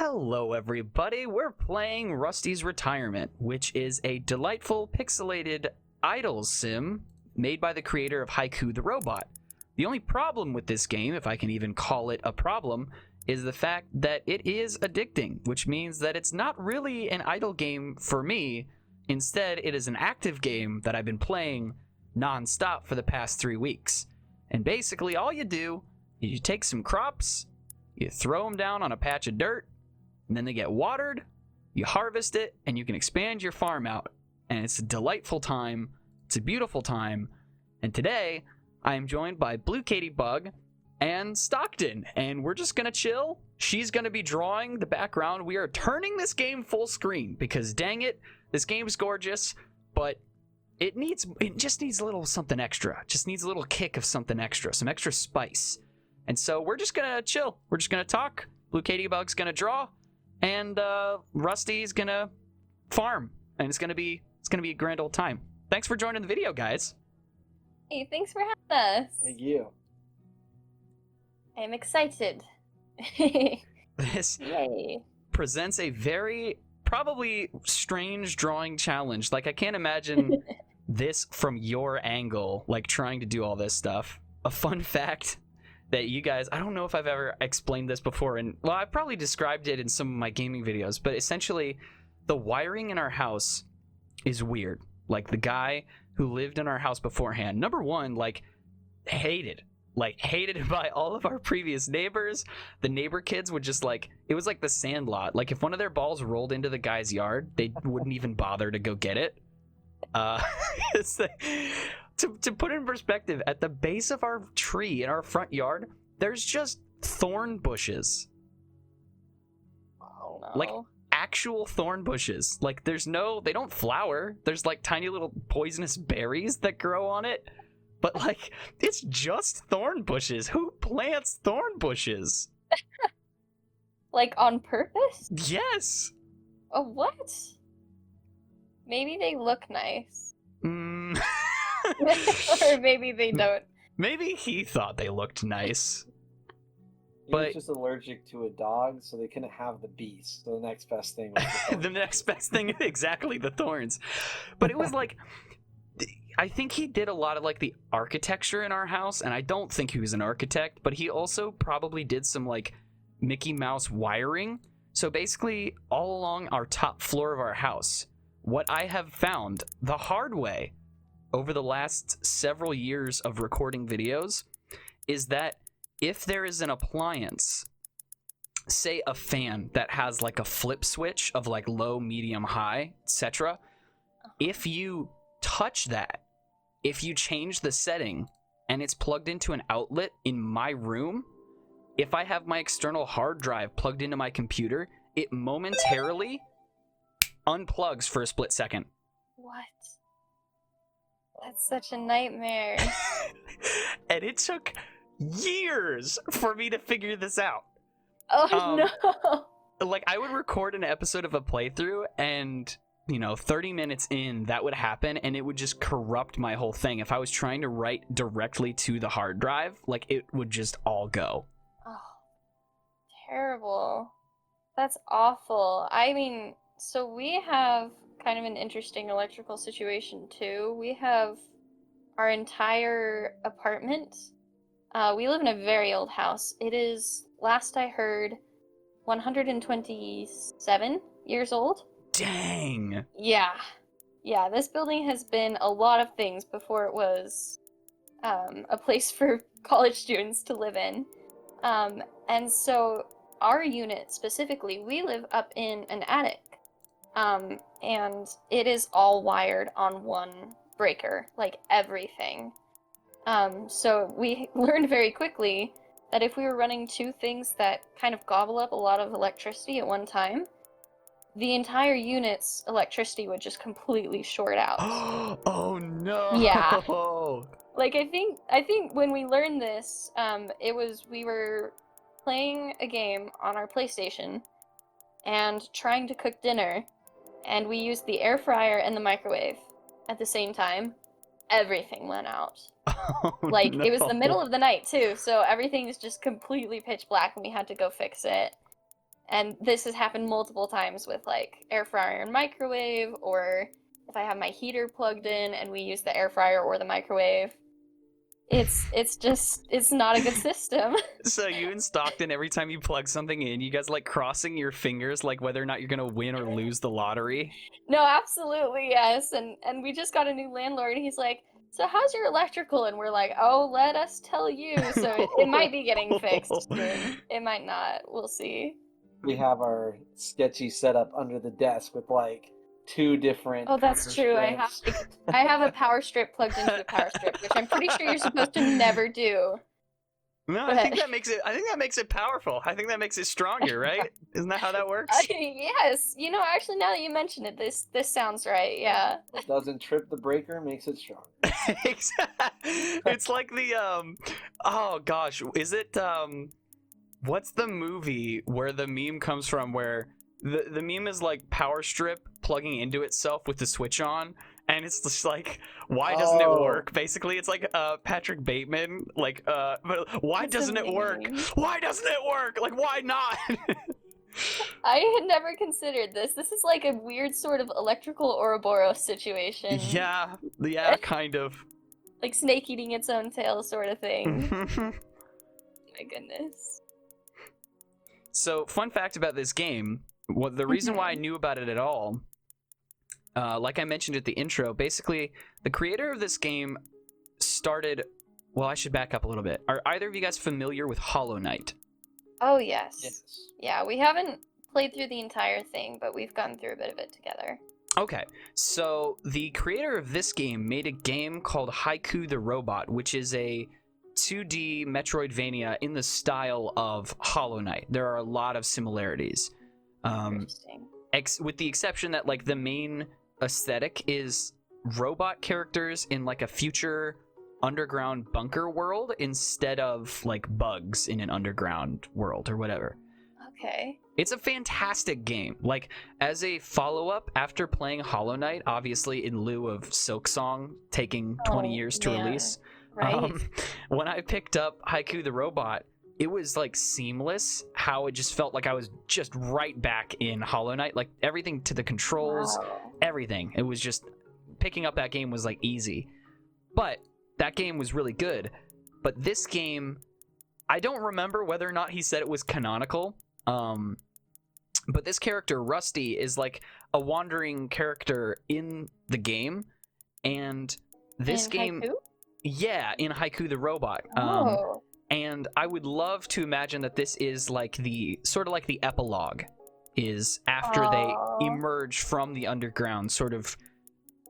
Hello everybody, we're playing Rusty's Retirement, which is a delightful pixelated idle sim made by the creator of Haiku the Robot. The only problem with this game, if I can even call it a problem, is the fact that it is addicting, which means that it's not really an idle game for me. Instead, it is an active game that I've been playing non-stop for the past 3 weeks. And basically all you do is you take some crops, you throw them down on a patch of dirt, and then they get watered, you harvest it, and you can expand your farm out. And it's a delightful time. It's a beautiful time. And today, I am joined by BlueeKatieBug and Stockton. And we're just going to chill. She's going to be drawing the background. We are turning this game full screen because, dang it, this game's gorgeous, but it just needs a little something extra. It just needs a little kick of something extra, some extra spice. And so we're just going to chill. We're just going to talk. BlueeKatieBug's going to draw. And Rusty's gonna farm, and it's gonna be a grand old time. Thanks for joining the video, guys. Hey, thanks for having us. Thank you. I'm excited. This Yay. presents a very probably strange drawing challenge. Like, I can't imagine this from your angle, like trying to do all this stuff. A fun fact that you guys, I don't know if I've ever explained this before, and well, I probably described it in some of my gaming videos, but essentially the wiring in our house is weird. Like, the guy who lived in our house beforehand, number one, hated it by all of our previous neighbors. The neighbor kids would just it was like the Sandlot. Like, if one of their balls rolled into the guy's yard, they wouldn't even bother to go get it. To put it in perspective, at the base of our tree in our front yard, there's just thorn bushes. Oh, no. Like, actual thorn bushes. Like, they don't flower. There's like tiny little poisonous berries that grow on it. But it's just thorn bushes. Who plants thorn bushes? Like, on purpose? Yes. Oh, what? Maybe they look nice. Or maybe they don't. Maybe he thought they looked nice. He was just allergic to a dog, so they couldn't have the beast. So the next best thing was The next best thing, exactly, the thorns. But it was I think he did a lot of the architecture in our house, and I don't think he was an architect, but he also probably did some Mickey Mouse wiring. So basically, all along our top floor of our house, what I have found the hard way over the last several years of recording videos is that if there is an appliance, say a fan that has a flip switch of low, medium, high, etc., if you touch that, if you change the setting and it's plugged into an outlet in my room, if I have my external hard drive plugged into my computer, it momentarily unplugs for a split second. What? That's such a nightmare. And it took years for me to figure this out. Oh, no. I would record an episode of a playthrough, and 30 minutes in, that would happen, and it would just corrupt my whole thing. If I was trying to write directly to the hard drive, it would just all go. Oh, terrible. That's awful. I mean, so we have kind of an interesting electrical situation too. We have our entire apartment. We live in a very old house. It is, last I heard, 127 years old. Dang. Yeah, this building has been a lot of things before it was a place for college students to live in. And so our unit specifically, we live up in an attic. And it is all wired on one breaker, everything. So we learned very quickly that if we were running two things that kind of gobble up a lot of electricity at one time, the entire unit's electricity would just completely short out. Oh no! Yeah. I think when we learned this, we were playing a game on our PlayStation and trying to cook dinner, and we used the air fryer and the microwave at the same time. Everything went out. Oh, It was the no. middle of the night too, so everything is just completely pitch black, and we had to go fix it. And this has happened multiple times with like air fryer and microwave, or if I have my heater plugged in and we use the air fryer or the microwave. It's not a good system. So you and Stockton, every time you plug something in, you guys like crossing your fingers like whether or not you're gonna win or lose the lottery? No, absolutely, yes. And we just got a new landlord. He's like, "So how's your electrical?" And we're like, "Oh, let us tell you." So it might be getting fixed soon. It might not. We'll see. We have our sketchy setup under the desk with like 2 different. Oh, that's power true. strips. I have a power strip plugged into the power strip, which I'm pretty sure you're supposed to never do. No, I think that makes it. I think that makes it powerful. I think that makes it stronger, right? Isn't that how that works? Yes. Actually, now that you mention it, this sounds right. Yeah. It doesn't trip the breaker, makes it stronger. It's like the oh gosh, is it what's the movie where the meme comes from where the meme is like power strip plugging into itself with the switch on, and it's just like, why doesn't it work? Basically, it's like Patrick Bateman, like but why That's doesn't it work? Why doesn't it work? Like, why not? I had never considered this. This is like a weird sort of electrical Ouroboros situation. Yeah, kind of. Like snake eating its own tail sort of thing. My goodness. So, fun fact about this game, the reason why I knew about it at all, like I mentioned at the intro, basically, the creator of this game started... Well, I should back up a little bit. Are either of you guys familiar with Hollow Knight? Oh, yes. Yes. Yeah, we haven't played through the entire thing, but we've gone through a bit of it together. Okay, so the creator of this game made a game called Haiku the Robot, which is a 2D Metroidvania in the style of Hollow Knight. There are a lot of similarities. Interesting. With the exception that like the main aesthetic is robot characters in like a future underground bunker world instead of like bugs in an underground world or whatever. Okay. It's a fantastic game. Like, as a follow-up after playing Hollow Knight, obviously in lieu of Silksong taking 20 years to release, Right. when I picked up Haiku the Robot, it was like seamless how it just felt like I was just right back in Hollow Knight. Like, everything to the controls, everything. It was just, picking up that game was like easy. But that game was really good. But this game, I don't remember whether or not he said it was canonical. But this character, Rusty, is like a wandering character in the game, and this game, Haiku? yeah, in Haiku the Robot. And I would love to imagine that this is like the sort of like the epilogue, is after they emerge from the underground, sort of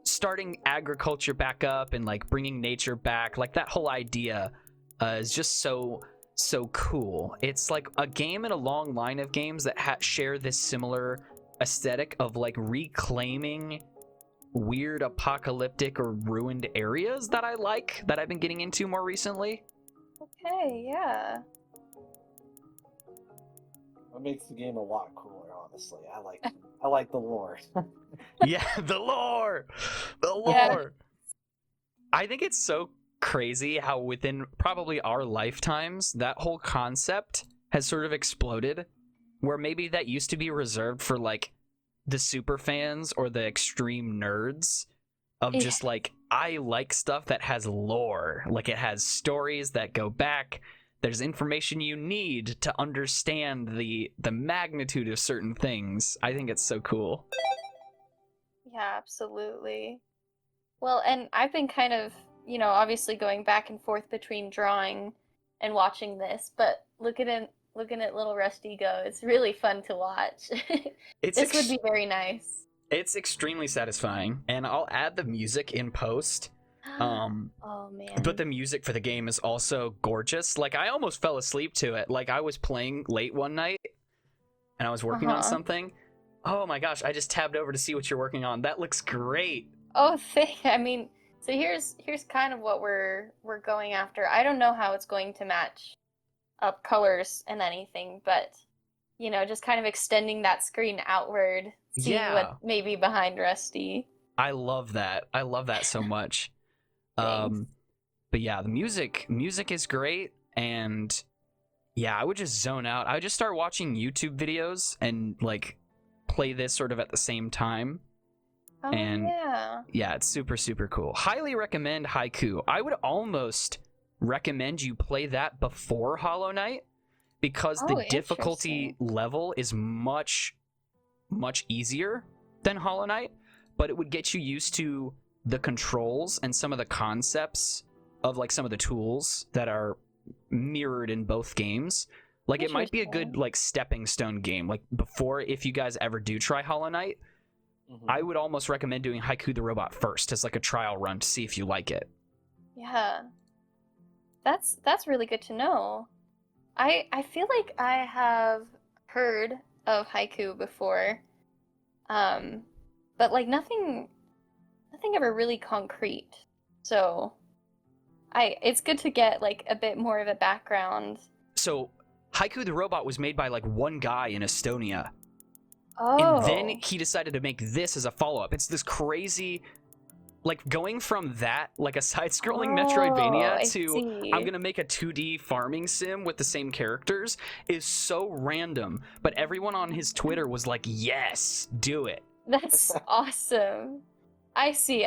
starting agriculture back up and like bringing nature back. Like that whole idea is just so cool. It's like a game in a long line of games that share this similar aesthetic of like reclaiming weird apocalyptic or ruined areas that I like, that I've been getting into more recently. Okay, yeah. That makes the game a lot cooler, honestly. I like the lore. Yeah, the lore. Yeah. I think it's so crazy how within probably our lifetimes that whole concept has sort of exploded, where maybe that used to be reserved for like the super fans or the extreme nerds of just like, I like stuff that has lore, like it has stories that go back, there's information you need to understand the magnitude of certain things. I think it's so cool. Yeah, absolutely. Well, and I've been kind of, obviously going back and forth between drawing and watching this, but looking at little Rusty go, it's really fun to watch. This would be very nice. It's extremely satisfying, and I'll add the music in post. Oh man. But the music for the game is also gorgeous. Like, I almost fell asleep to it. Like, I was playing late one night, and I was working on something. Oh my gosh, I just tabbed over to see what you're working on. That looks great. Oh, I mean, so here's kind of what we're going after. I don't know how it's going to match up colors and anything, but just kind of extending that screen outward, seeing what may be behind Rusty. I love that. I love that so much. But yeah, the music is great, and Yeah, I would just zone out. I would just start watching YouTube videos and like play this sort of at the same time. Oh, And yeah. yeah, it's super, super cool. Highly recommend Haiku. I would almost recommend you play that before Hollow Knight because Oh, the difficulty interesting. level is much, much easier than Hollow Knight, but it would get you used to the controls and some of the concepts of like some of the tools that are mirrored in both games. Like it might be a good Interesting. like stepping stone game. Like before, if you guys ever do try Hollow Knight, I would almost recommend doing Haiku the Robot first as like a trial run to see if you like it. Yeah. That's really good to know. I feel like I have heard of haiku before. But like nothing ever really concrete. So it's good to get like a bit more of a background. So Haiku the Robot was made by like one guy in Estonia. Oh. And then he decided to make this as a follow-up. It's this crazy, like going from that, like a side-scrolling Metroidvania I to see. I'm gonna make a 2D farming sim with the same characters is so random. But everyone on his Twitter was like, yes, do it. That's awesome. I see.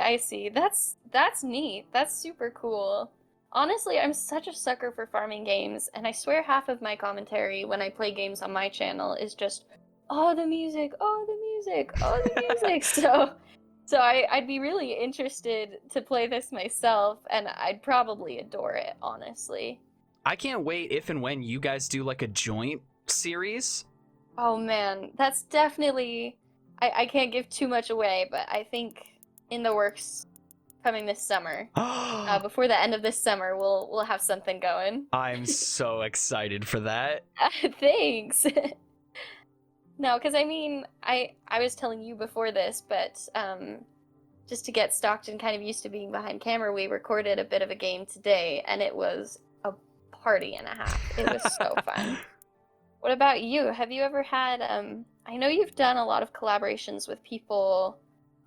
That's neat. That's super cool. Honestly, I'm such a sucker for farming games, and I swear half of my commentary when I play games on my channel is just, oh, the music, oh, the music, oh, the music. So I'd be really interested to play this myself, and I'd probably adore it, honestly. I can't wait if and when you guys do like a joint series. Oh man, that's definitely, I can't give too much away, but I think in the works coming this summer. Before the end of this summer, we'll have something going. I'm so excited for that. Thanks. No, because I mean, I was telling you before this, but just to get stocked and kind of used to being behind camera, we recorded a bit of a game today, and it was a party and a half. It was so fun. What about you? Have you ever had I know you've done a lot of collaborations with people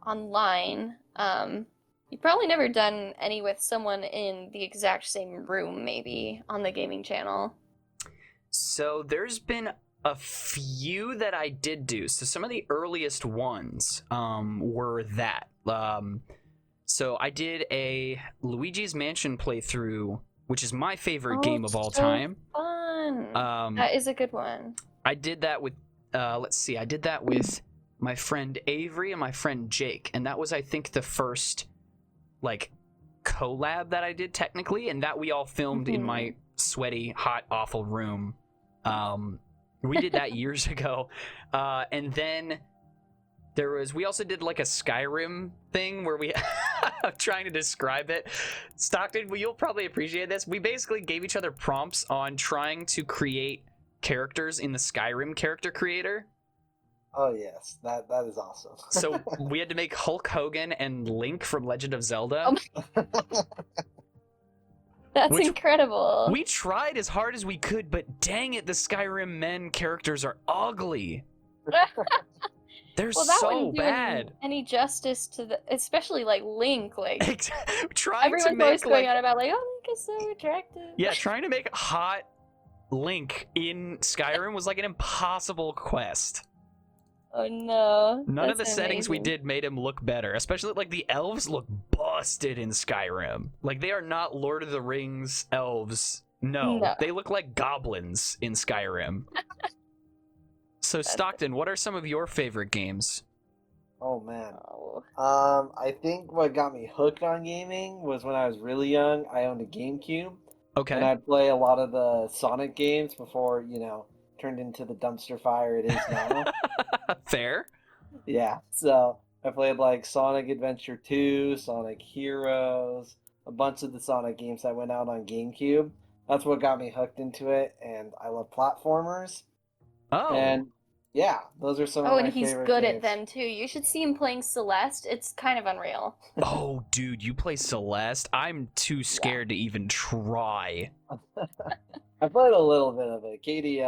online. You've probably never done any with someone in the exact same room, maybe, on the gaming channel. So there's been a few that I did do. So some of the earliest ones were that. So I did a Luigi's Mansion playthrough, which is my favorite game of all time. Fun. That is a good one. I did that with, let's see, I did that with my friend Avery and my friend Jake, and that was, I think, the first like collab that I did technically, and that we all filmed in my sweaty, hot, awful room. We did that years ago, and then we also did like a Skyrim thing where I'm trying to describe it. Stockton, well, you'll probably appreciate this. We basically gave each other prompts on trying to create characters in the Skyrim character creator. Oh yes, that is awesome. So we had to make Hulk Hogan and Link from Legend of Zelda. That's incredible. We tried as hard as we could, but dang it, the Skyrim men characters are ugly. They're well, that so wouldn't do bad. any justice to the, especially like Link. Like everyone's always going on about like, oh, Link is so attractive. Yeah, trying to make hot Link in Skyrim was like an impossible quest. Oh no. None of the settings we did made him look better. Especially like the elves look busted in Skyrim. Like they are not Lord of the Rings elves. No. They look like goblins in Skyrim. So Stockton, what are some of your favorite games? Oh man. I think what got me hooked on gaming was when I was really young. I owned a GameCube. Okay. And I'd play a lot of the Sonic games before, turned into the dumpster fire it is now. Fair. Yeah. So I played like Sonic Adventure 2, Sonic Heroes, a bunch of the Sonic games that went out on GameCube. That's what got me hooked into it, and I love platformers. Oh. And yeah, those are some of my favorite games. Oh, and he's good at them too. You should see him playing Celeste. It's kind of unreal. Oh, dude, you play Celeste? I'm too scared to even try. I played a little bit of it. Katie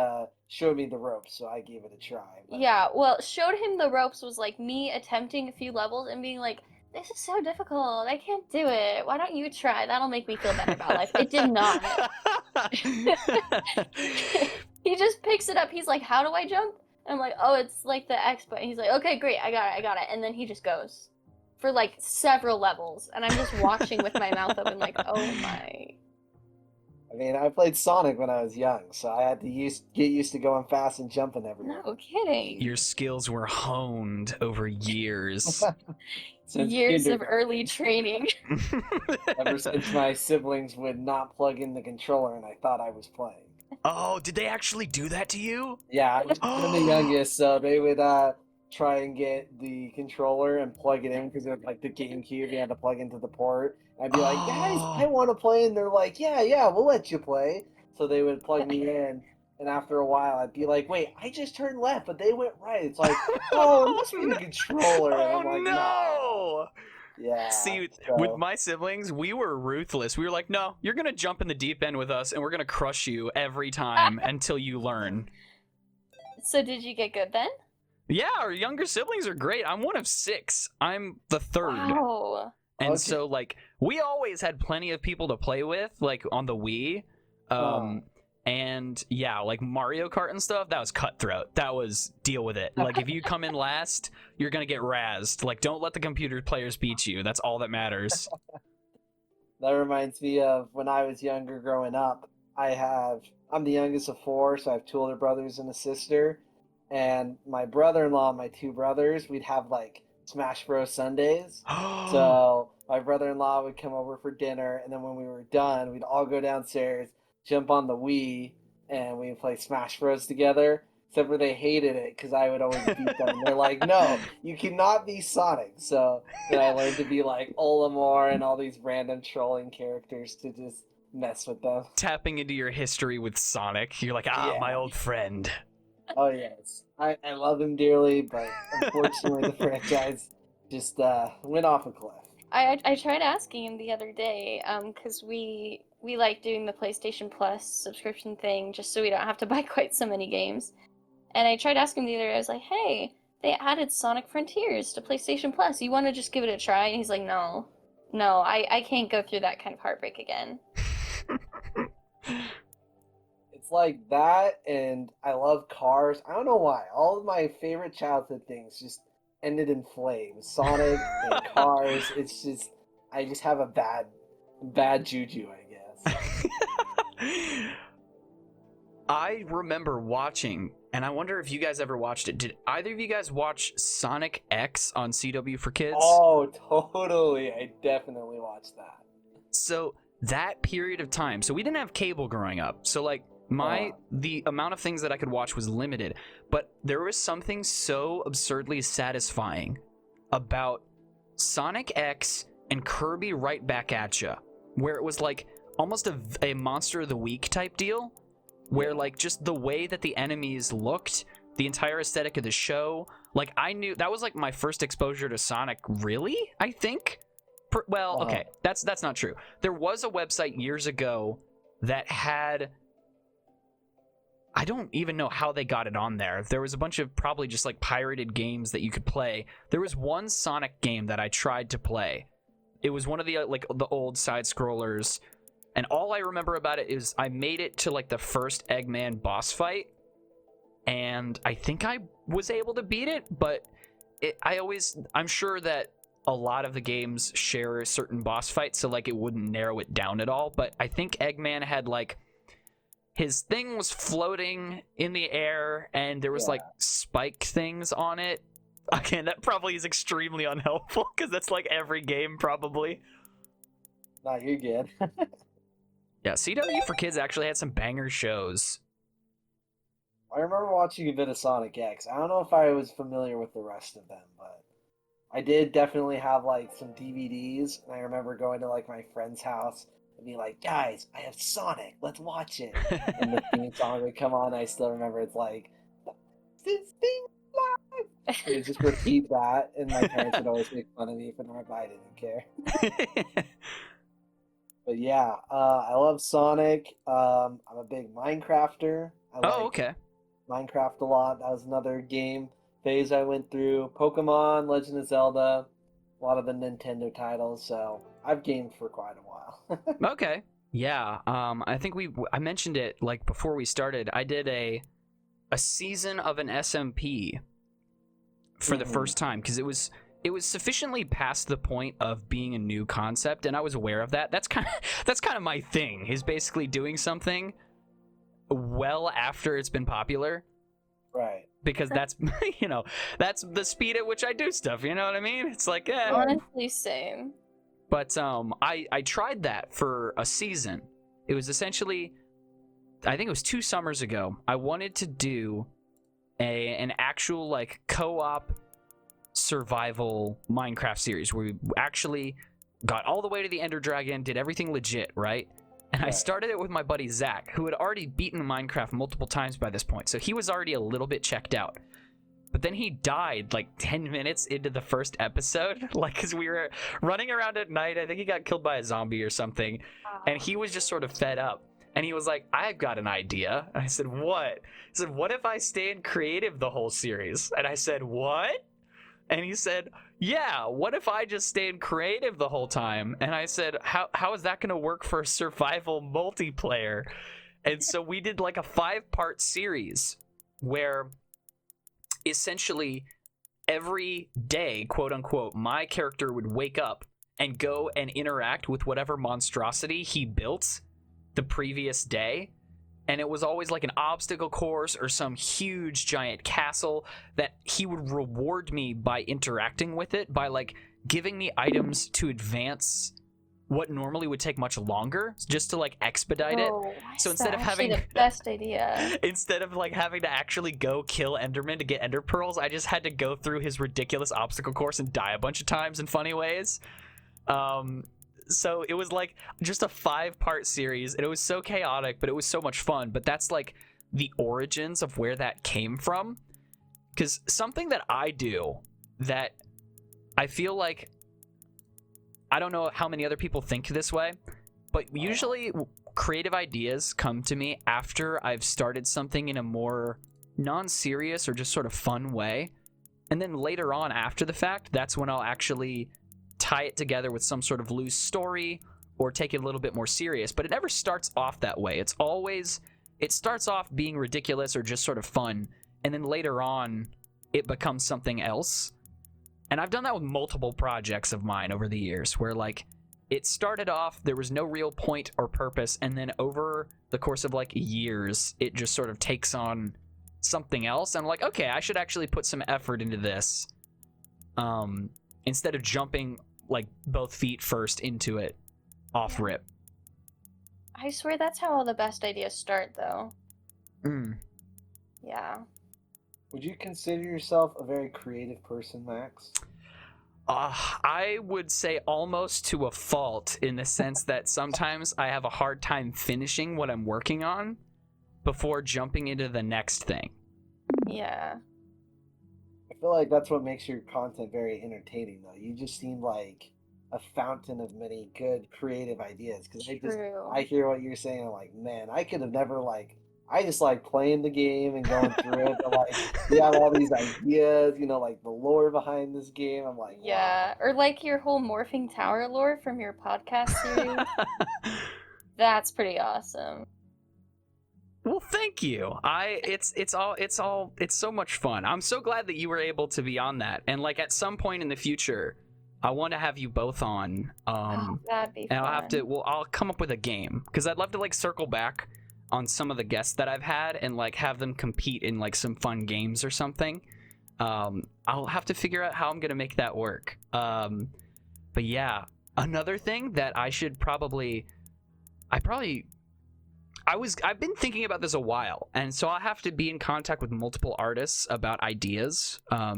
showed me the ropes, so I gave it a try. But... yeah, well, showed him the ropes was like me attempting a few levels and being like, this is so difficult. I can't do it. Why don't you try? That'll make me feel better about life. It did not. He just picks it up. He's like, how do I jump? And I'm like, oh, it's like the X button. He's like, okay, great, I got it. And then he just goes for like several levels. And I'm just watching with my mouth open, like, oh my. I mean, I played Sonic when I was young, so I had to get used to going fast and jumping everywhere. No kidding. Your skills were honed over years. Since Years of kindergarten. early training. Ever since my siblings would not plug in the controller and I thought I was playing. Oh, did they actually do that to you? Yeah, I'm the youngest, so they would try and get the controller and plug it in because it was like the GameCube. You had to plug into the port. I'd be like, guys, I want to play, and they're like, yeah, we'll let you play. So they would plug me in, and after a while, I'd be like, wait, I just turned left, but they went right. It's like, oh, it must be the controller. And I'm like, no! Yeah. See, so- with my siblings, we were ruthless. We were like, no, you're going to jump in the deep end with us, and we're going to crush you every time until you learn. So did you get good then? Yeah, our younger siblings are great. I'm one of 6. I'm the third. Wow. And Okay. so, like, we always had plenty of people to play with, like, on the Wii. And, yeah, like, Mario Kart and stuff, that was cutthroat. That was deal with it. Like, if you come in last, you're gonna get razzed. Like, don't let the computer players beat you. That's all that matters. That reminds me of when I was younger growing up. I'm the youngest of 4, so I have 2 older brothers and a sister. And my brother-in-law and my 2 brothers, we'd have like Smash Bros. Sundays. So my brother-in-law would come over for dinner, and then when we were done, we'd all go downstairs, jump on the Wii, and we'd play Smash Bros. Together. Except for they hated it because I would always beat them. And they're like, no, you cannot be Sonic. So then I learned to be like Olimar and all these random trolling characters to just mess with them. Tapping into your history with Sonic, you're like, ah, Yeah. my old friend. Oh, yes. I love him dearly, but unfortunately the franchise just went off a cliff. I tried asking him the other day, because we like doing the PlayStation Plus subscription thing just so we don't have to buy quite so many games. And I tried asking him the other day, I was like, hey, they added Sonic Frontiers to PlayStation Plus. You want to just give it a try? And he's like, no, I can't go through that kind of heartbreak again. It's like that, and I love cars. I don't know why. All of my favorite childhood things just ended in flames. Sonic and cars. It's just, I just have a bad juju, I guess. I remember watching, and I wonder if you guys ever watched it. Did either of you guys watch Sonic X on CW for Kids? Oh, totally. I definitely watched that. So that period of time, so we didn't have cable growing up. So like the amount of things that I could watch was limited, but there was something so absurdly satisfying about Sonic X and Kirby Right Back at Ya, where it was like almost a Monster of the Week type deal, where like just the way that the enemies looked, the entire aesthetic of the show, like I knew that was like my first exposure to Sonic, really, I think. Well, okay, that's not true. There was a website years ago that had, I don't even know how they got it on there. There was a bunch of probably just like pirated games that you could play. There was one Sonic game that I tried to play. It was one of the like the old side scrollers, and all I remember about it is I made it to like the first Eggman boss fight, and I think I was able to beat it, but I'm sure that a lot of the games share a certain boss fight, so like it wouldn't narrow it down at all. But I think Eggman had like, his thing was floating in the air and there was like spike things on it. Again, that probably is extremely unhelpful because that's like every game probably. No, you're good. Yeah, CW for Kids actually had some banger shows. I remember watching a bit of Sonic X. I don't know if I was familiar with the rest of them, but I did definitely have like some DVDs, and I remember going to like my friend's house and be like, guys, I have Sonic, let's watch it. And the theme song would come on. I still remember it's like, this thing live. And it just repeat that, and my parents would always make fun of me for not, I didn't care. But yeah, I love Sonic. I'm a big Minecrafter. I like okay. Minecraft a lot. That was another game phase I went through. Pokemon, Legend of Zelda, a lot of the Nintendo titles, so I've gamed for quite a while. Okay. Yeah. I think I mentioned it like before we started. I did a season of an SMP for the first time because it was sufficiently past the point of being a new concept, and I was aware of that. That's kind of my thing, is basically doing something well after it's been popular. Right. Because that's that's the speed at which I do stuff, you know what I mean? It's like Honestly, same. But I tried that for a season. It was essentially, I think it was 2 summers ago. I wanted to do an actual like co-op survival Minecraft series where we actually got all the way to the Ender Dragon, did everything legit, right? And I started it with my buddy Zach, who had already beaten Minecraft multiple times by this point, so he was already a little bit checked out. But then he died like 10 minutes into the first episode, like, because we were running around at night. I think he got killed by a zombie or something, and he was just sort of fed up. And he was like, I've got an idea. And I said, what? He said, what if I stay in creative the whole series? And I said, what? And he said, yeah, what if I just stay in creative the whole time? And I said, how is that going to work for survival multiplayer? And so we did like a 5-part series where essentially every day, quote unquote, my character would wake up and go and interact with whatever monstrosity he built the previous day. And it was always like an obstacle course or some huge giant castle that he would reward me by interacting with it, by like giving me items to advance what normally would take much longer, just to like expedite it. So instead of having the best idea, instead of like having to actually go kill Enderman to get Ender Pearls, I just had to go through his ridiculous obstacle course and die a bunch of times in funny ways. So it was like just a 5-part series, and it was so chaotic, but it was so much fun. But that's like the origins of where that came from. Because something that I do that I feel like, I don't know how many other people think this way, but usually creative ideas come to me after I've started something in a more non-serious or just sort of fun way. And then later on after the fact, that's when I'll actually tie it together with some sort of loose story or take it a little bit more serious. But it never starts off that way. It starts off being ridiculous or just sort of fun, and then later on it becomes something else. And I've done that with multiple projects of mine over the years, where like it started off, there was no real point or purpose, and then over the course of like years it just sort of takes on something else. And I'm like, okay, I should actually put some effort into this, instead of jumping like both feet first into it off rip. I swear that's how all the best ideas start, though. Yeah. Would you consider yourself a very creative person, Max? I would say almost to a fault, in the sense that sometimes I have a hard time finishing what I'm working on before jumping into the next thing. Yeah. I feel like that's what makes your content very entertaining, though. You just seem like a fountain of many good creative ideas. Because I hear what you're saying, I'm like, man, I could have never I just like playing the game and going through it, but like you have all these ideas, like the lore behind this game. I'm like, yeah, wow. Or like your whole Morphing Tower lore from your podcast series. That's pretty awesome. Well, thank you. It's so much fun. I'm so glad that you were able to be on that. And like at some point in the future, I want to have you both on. That'd be fun. And I'll come up with a game, because I'd love to like circle back on some of the guests that I've had and like have them compete in like some fun games or something. I'll have to figure out how I'm gonna make that work. But yeah, another thing that I've been thinking about this a while, and so I'll have to be in contact with multiple artists about ideas. But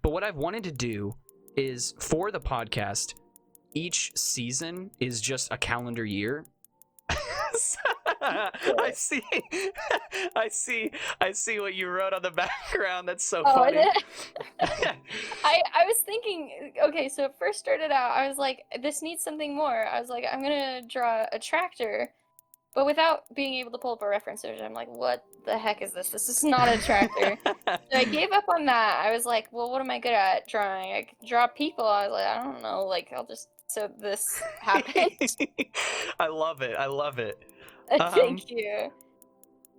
what I've wanted to do is, for the podcast, each season is just a calendar year. I see what you wrote on the background. That's so funny. I was thinking, okay, so it first started out, I was like, this needs something more. I was like, I'm gonna draw a tractor. but without being able to pull up a reference search, I'm like, what the heck is this? This is not a tractor. So I gave up on that. I was like, well, what am I good at drawing? I can draw people. I was like, I don't know. Like, I'll just... So this happened. I love it. I love it. Thank you.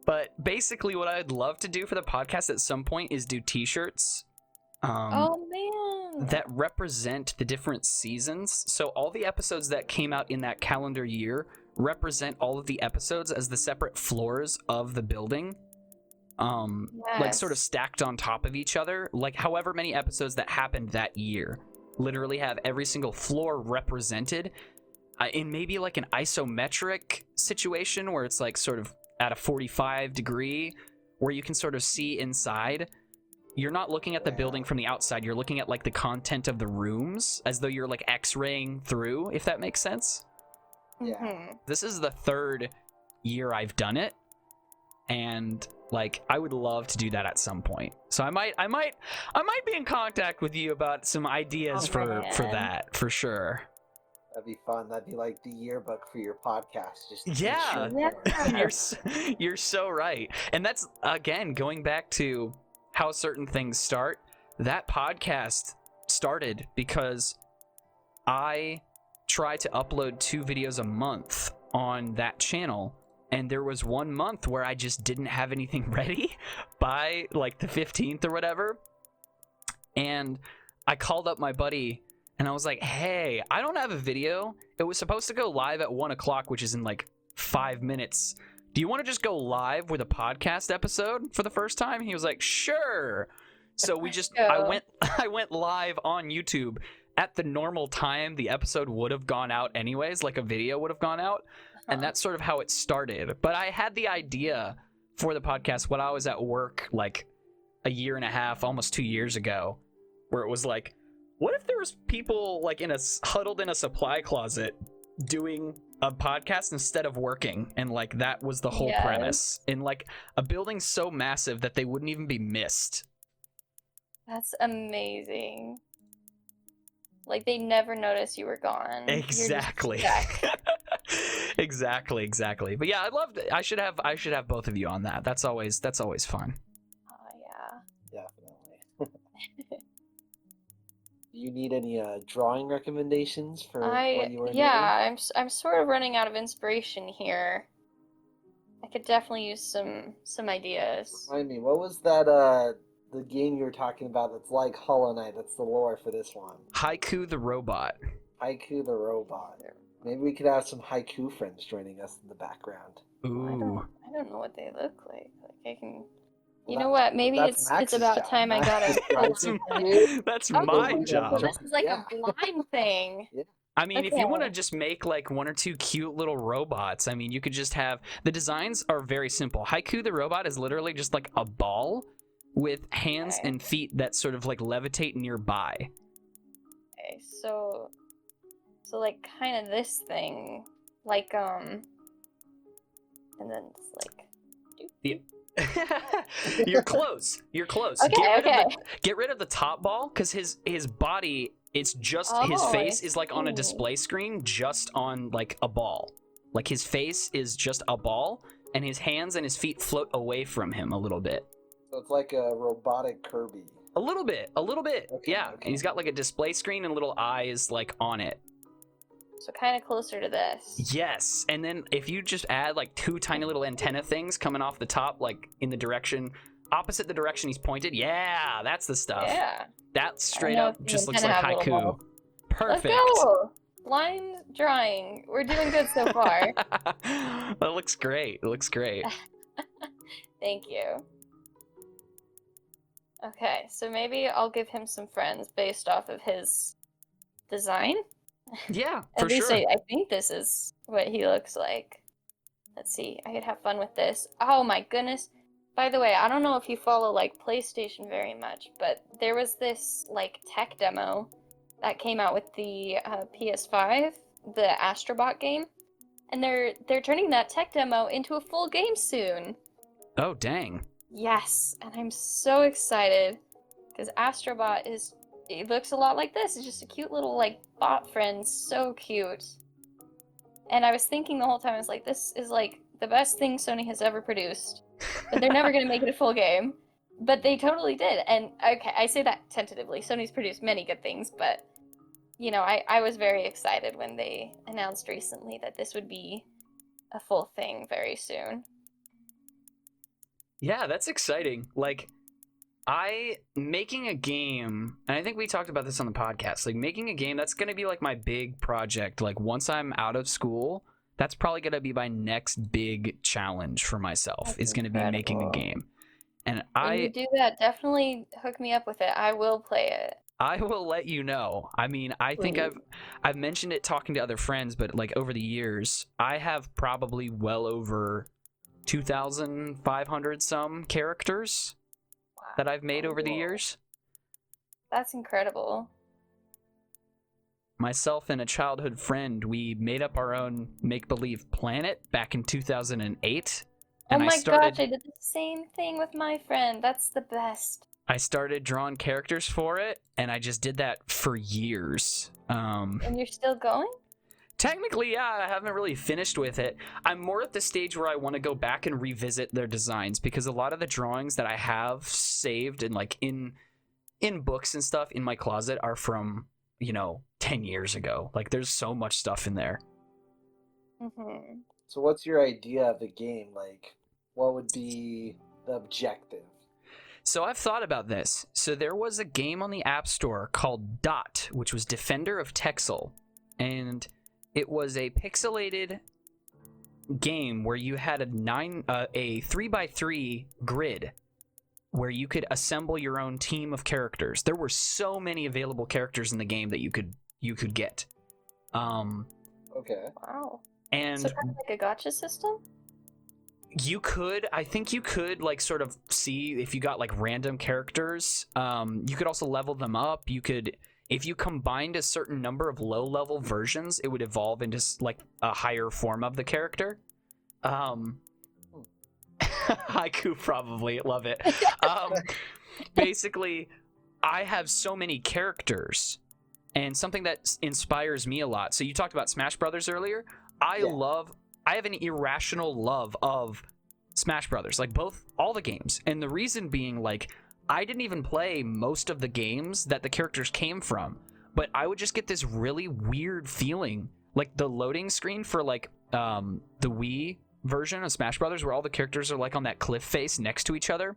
But basically, what I'd love to do for the podcast at some point is do T-shirts. Oh man. That represent the different seasons. So all the episodes that came out in that calendar year represent all of the episodes as the separate floors of the building. Like sort of stacked on top of each other. Like however many episodes that happened that year. Literally have every single floor represented in maybe like an isometric situation where it's like sort of at a 45 degree where you can sort of see inside. You're not looking at the building from the outside. You're looking at like the content of the rooms as though you're like x-raying through, if that makes sense. Yeah. This is the third year I've done it. And like I would love to do that at some point. So I might be in contact with you about some ideas for that, for sure. That'd be fun. That'd be like the yearbook for your podcast. Just yeah. You're so right. And that's again going back to how certain things start. That podcast started because I try to upload 2 videos a month on that channel, and there was one month where I just didn't have anything ready by like the 15th or whatever, and I called up my buddy and I was like, hey, I don't have a video. It was supposed to go live at 1 o'clock, which is in like 5 minutes. Do you want to just go live with a podcast episode for the first time? He was like, sure. So we just, I went live on YouTube at the normal time the episode would have gone out anyways, like a video would have gone out. And that's sort of how it started. But I had the idea for the podcast when I was at work like a year and a half, almost 2 years ago, where it was like, what if there was people like huddled in a supply closet doing a podcast instead of working? And like that was the whole premise in like a building so massive that they wouldn't even be missed. That's amazing. Like they never noticed you were gone. Exactly. exactly. But yeah, I should have both of you on that. That's always fun. Oh yeah. Definitely. Do you need any drawing recommendations for what you were doing? Yeah, I'm sort of running out of inspiration here. I could definitely use some ideas. Remind me, what was that the game you were talking about that's like Hollow Knight? That's the lore for this one. Haiku the Robot. Haiku the Robot. Maybe we could have some haiku friends joining us in the background. Ooh. I don't know what they look like. Like I can. You know what? Maybe it's about job. time I got a. That's my job. This is like a blind thing. Yeah. I mean, if you want to just make like 1 or 2 cute little robots, I mean, you could just have the designs are very simple. Haiku the Robot is literally just like a ball with hands and feet that sort of like levitate nearby. Okay, so like kind of this thing, like and then it's like. You're close. Okay. Get rid of the top ball because his body, it's just his face is like on a display screen, just on like a ball. Like his face is just a ball, and his hands and his feet float away from him a little bit. So it's like a robotic Kirby. A little bit. Okay, Yeah, and he's got like a display screen and little eyes like on it. So kind of closer to this. Yes, and then if you just add like 2 tiny little antenna things coming off the top, like in the direction, opposite the direction he's pointed, yeah, that's the stuff. Yeah. That straight up just looks like haiku. Perfect. Let's go. Blind drawing. We're doing good so far. That looks great. It looks great. Thank you. Okay, so maybe I'll give him some friends based off of his design. Yeah, At least sure. I think this is what he looks like. Let's see. I could have fun with this. Oh my goodness. By the way, I don't know if you follow like PlayStation very much, but there was this like tech demo that came out with the PS5, the Astrobot game, and they're turning that tech demo into a full game soon. Oh, dang. Yes, and I'm so excited because Astrobot it looks a lot like this. It's just a cute little like bot friend, so cute. And I was thinking the whole time, I was like, this is like the best thing Sony has ever produced, but they're never going to make it a full game. But they totally did. And okay, I say that tentatively. Sony's produced many good things, but you know, I was very excited when they announced recently that this would be a full thing very soon. Yeah, that's exciting. Like, making a game, and I think we talked about this on the podcast, like making a game, that's going to be like my big project. Like once I'm out of school, that's probably going to be my next big challenge for myself. That's is going to be making a incredible. game. And When you do that, definitely hook me up with it. I will play it. I will let you know. I mean, I think Please. I've mentioned it talking to other friends, but like over the years, I have probably well over 2,500 some characters that I've made over the Wow. years. That's incredible. Myself and a childhood friend, we made up our own make-believe planet back in 2008. And Oh my I started gosh, I did the same thing with my friend. That's the best. I started drawing characters for it, and I just did that for years. And you're still going? Technically, yeah, I haven't really finished with it. I'm more at the stage where I want to go back and revisit their designs, because a lot of the drawings that I have saved and like in books and stuff in my closet are from, 10 years ago. Like there's so much stuff in there. Mm-hmm. So what's your idea of the game? Like, what would be the objective? So I've thought about this. So there was a game on the App Store called Dot, which was Defender of Texel, and it was a pixelated game where you had a 3x3 grid where you could assemble your own team of characters. There were so many available characters in the game that you could get. Okay. Wow. And So kind of like a gotcha system? I think you could like sort of see if you got like random characters. You could also level them up. You could, if you combined a certain number of low level versions, it would evolve into like a higher form of the character. Haiku probably love it. Basically, I have so many characters, and something that inspires me a lot. So you talked about Smash Brothers earlier. I have an irrational love of Smash Brothers, like all the games. And the reason being, like, I didn't even play most of the games that the characters came from, but I would just get this really weird feeling, like the loading screen for like the Wii version of Smash Brothers, where all the characters are like on that cliff face next to each other.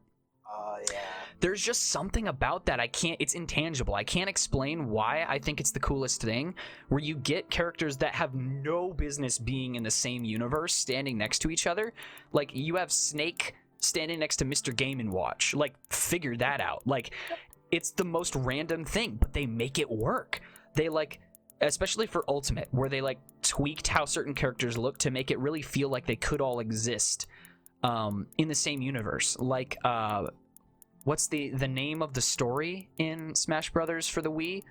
Yeah. There's just something about that it's intangible. I can't explain why I think it's the coolest thing, where you get characters that have no business being in the same universe standing next to each other. Like, you have Snake standing next to Mr. Game & Watch. Like, figure that out. Like, it's the most random thing, but they make it work. They, like, especially for Ultimate, where they, like, tweaked how certain characters look to make it really feel like they could all exist in the same universe. Like, what's the name of the story in Smash Brothers for the Wii?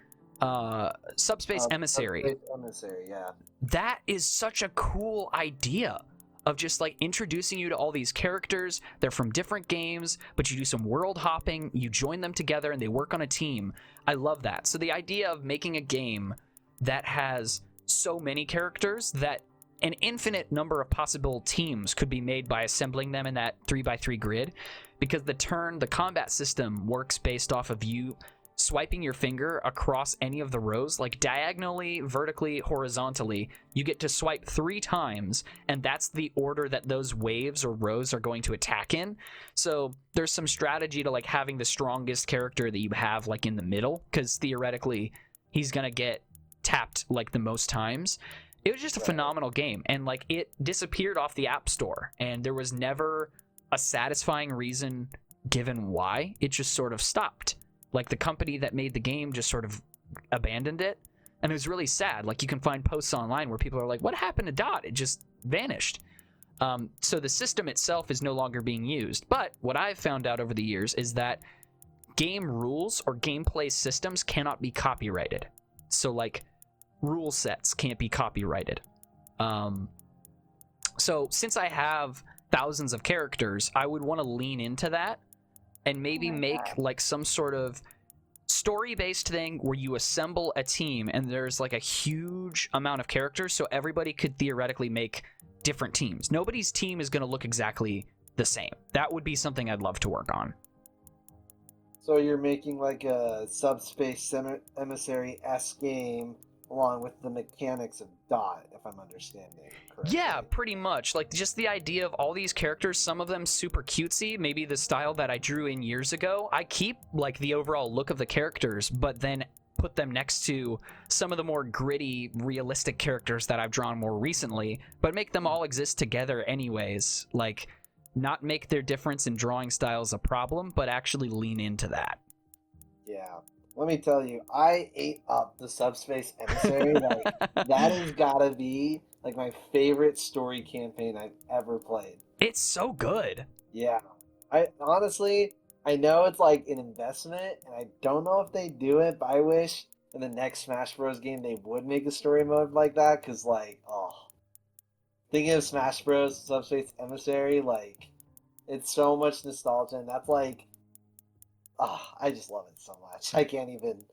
Subspace Emissary. Subspace Emissary, yeah. That is such a cool idea of just like introducing you to all these characters. They're from different games, but you do some world hopping, you join them together, and they work on a team. I love that. So the idea of making a game that has so many characters that an infinite number of possible teams could be made by assembling them in that 3x3 grid, because the combat system works based off of you swiping your finger across any of the rows, like diagonally, vertically, horizontally. You get to swipe 3 times, and that's the order that those waves or rows are going to attack in. So there's some strategy to like having the strongest character that you have like in the middle, because theoretically he's gonna get tapped like the most times. It was just a phenomenal game, and like it disappeared off the App Store, and there was never a satisfying reason given why. It just sort of stopped. Like, the company that made the game just sort of abandoned it, and it was really sad. Like, you can find posts online where people are like, what happened to Dot? It just vanished. So the system itself is no longer being used. But what I've found out over the years is that game rules or gameplay systems cannot be copyrighted. So like, rule sets can't be copyrighted. So since I have thousands of characters, I would want to lean into that and maybe make like some sort of story-based thing where you assemble a team and there's like a huge amount of characters, so everybody could theoretically make different teams. Nobody's team is going to look exactly the same. That would be something I'd love to work on. So you're making like a subspace emissary-esque game along with the mechanics of Dot, if I'm understanding correctly. Yeah, pretty much. Like, just the idea of all these characters, some of them super cutesy, maybe the style that I drew in years ago. I keep, like, the overall look of the characters, but then put them next to some of the more gritty, realistic characters that I've drawn more recently, but make them all exist together anyways. Like, not make their difference in drawing styles a problem, but actually lean into that. Yeah. Let me tell you, I ate up the Subspace Emissary. Like, that has gotta be like my favorite story campaign I've ever played. It's so good. Yeah. I honestly, I know it's like an investment, and I don't know if they do it, but I wish in the next Smash Bros. Game they would make a story mode like that, because, like, oh. Thinking of Smash Bros. Subspace Emissary, like, it's so much nostalgia, and that's like, oh, I just love it so much. I can't even